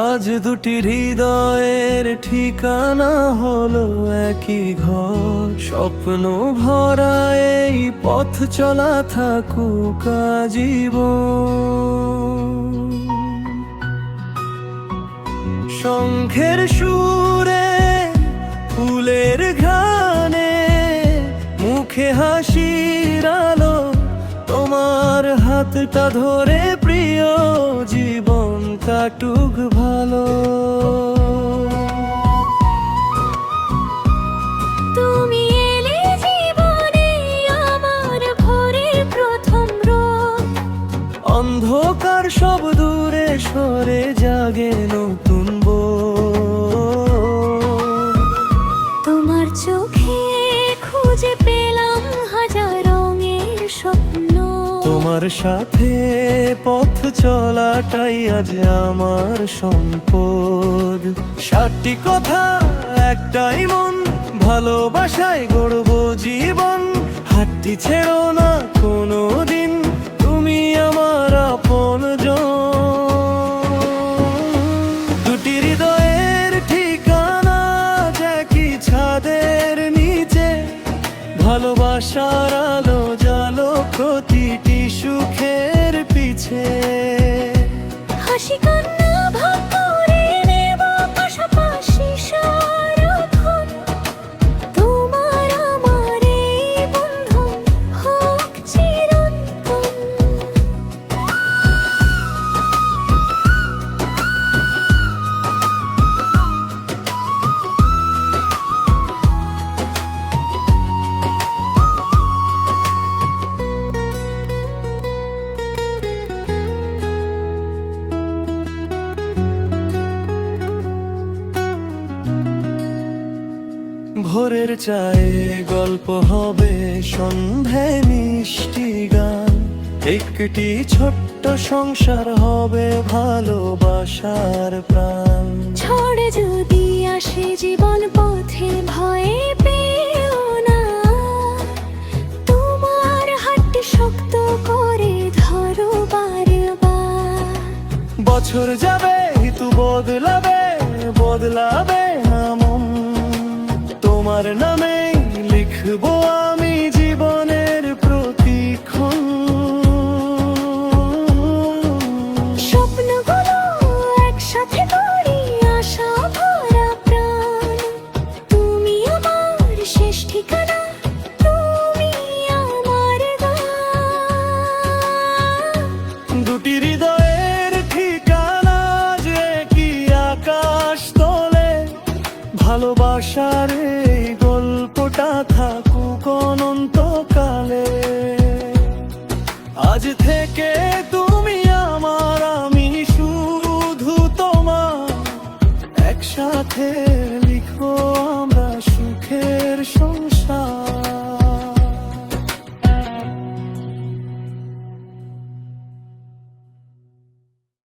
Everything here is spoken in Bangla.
আজ দুটি হৃদয়ের ঠিকানা হলো একই ঘর। স্বপ্ন ভরা এই পথ চলা থাকুক আজীবন। শঙ্খের সুরে, ফুলের ঘ্রাণে, মুখে হাসির আলো, তোমার হাতটা ধরে প্রিয় জীবন কাটুক ভালো। তুমি এলে জীবনে আমার ভোরের প্রথম রোদ। অন্ধকার সব দূরে সরে জাগে নতুন বোধ। তোমার চোখে খুঁজে পেলাম হাজার রঙের স্বপ্ন। তোমার সাথে পথ চলাটাই আজ আমার সম্পদ। 7টি কথা, একটাই মন, ভালোবাসায় গড়ব জীবন। হাতটি ছেড়ো না কোনো দিন, তুমি আমার আপনজন। দুটি হৃদয়ের ঠিকানা একই ছাদের নিচে, ভালোবাসার আলো জালো প্রতিটি সুখের পিছে। হাসি কান্না ভাগ করে নেব পাশাপাশি সারাক্ষণ। তোমার আমার এই বন্ধন হোক চিরন্তন। ভোরের চায়ে গল্প হবে, সন্ধ্যায় মিষ্টি গান। একটি ছোট্ট সংসার হবে ভালোবাসার প্রাণ। ঝড় যদি আসে জীবন পথে ভয়ে পেও না। তোমার হাতটি শক্ত করে ধরো বারবার। বছর যাবে ঋতু বদলাবে, বদলাবে না মন। তোমার নামে লিখবো আমি জীবনের প্রতিক্ষণ। স্বপ্নগুলো একসাথে করি আশা ভরা প্রাণ। তুমি আমার শেষ ঠিকানা, তুমি আমার গান। দুটি হৃদয়ের ঠিকানা যে কি আকাশ তলে, ভালোবাসার এই গল্পটা থাকুক অনন্তকালে। আজ থেকে